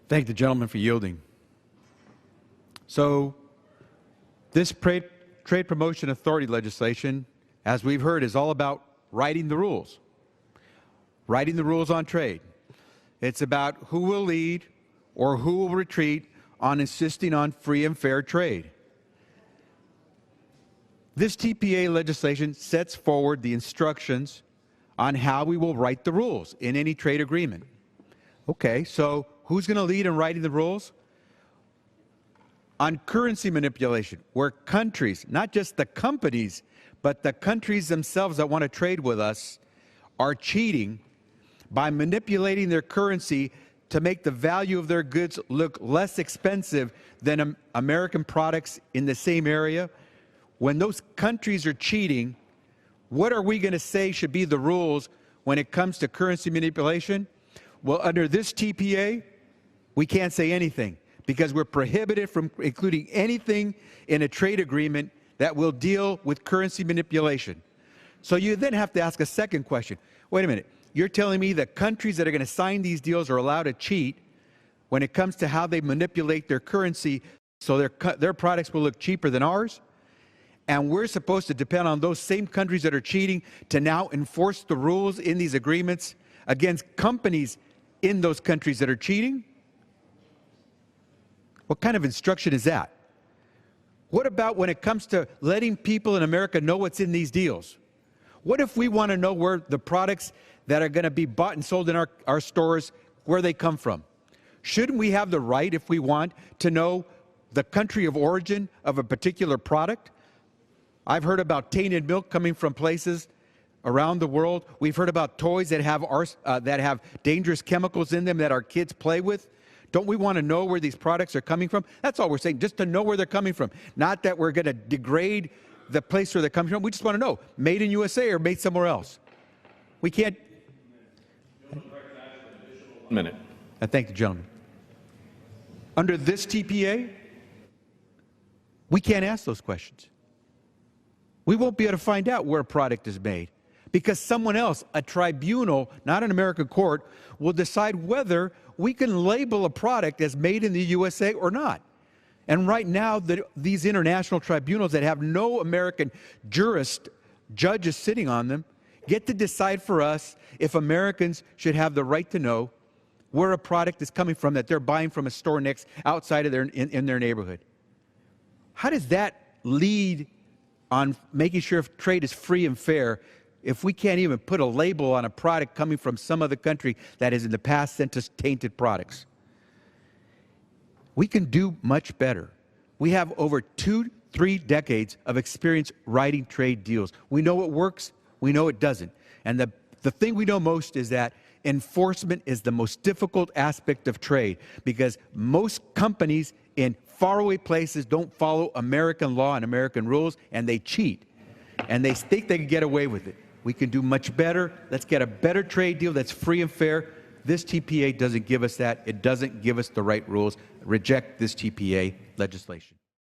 Thank the gentleman for yielding. So this Trade Promotion Authority legislation, as we've heard, is all about writing the rules on trade. It's about who will lead or who will retreat on insisting on free and fair trade. This TPA legislation sets forward the instructions on how we will write the rules in any trade agreement. Okay, so who's going to lead in writing the rules? On currency manipulation, where countries, not just the companies, but the countries themselves that want to trade with us, are cheating by manipulating their currency to make the value of their goods look less expensive than American products in the same area. When those countries are cheating, what are we going to say should be the rules when it comes to currency manipulation? Well, under this TPA, we can't say anything because we're prohibited from including anything in a trade agreement that will deal with currency manipulation. So you then have to ask a second question. Wait a minute. You're telling me that countries that are going to sign these deals are allowed to cheat when it comes to how they manipulate their currency so their products will look cheaper than ours? And we're supposed to depend on those same countries that are cheating to now enforce the rules in these agreements against companies in those countries that are cheating? What kind of instruction is that? What about when it comes to letting people in America know what's in these deals? What if we want to know where the products that are going to be bought and sold in our stores, where they come from? Shouldn't we have the right, if we want, to know the country of origin of a particular product? I've heard about tainted milk coming from places around the world. We've heard about toys that have dangerous chemicals in them that our kids play with. Don't we want to know where these products are coming from? That's all we're saying, just to know where they're coming from. Not that we're going to degrade the place where they're coming from. We just want to know, made in USA or made somewhere else. We can't. Minute. I thank the gentleman. Under this TPA, we can't ask those questions. We won't be able to find out where a product is made because someone else, a tribunal, not an American court, will decide whether we can label a product as made in the USA or not. And right now, these international tribunals that have no American judges sitting on them, get to decide for us if Americans should have the right to know where a product is coming from that they're buying from a store outside of in their neighborhood. How does that lead on making sure if trade is free and fair if we can't even put a label on a product coming from some other country that has in the past sent us tainted products? We can do much better. We have over 2-3 decades of experience writing trade deals. We know what works, we know it doesn't. And the thing we know most is that enforcement is the most difficult aspect of trade because most companies in faraway places don't follow American law and American rules, and they cheat. And they think they can get away with it. We can do much better. Let's get a better trade deal that's free and fair. This TPA doesn't give us that. It doesn't give us the right rules. Reject this TPA legislation.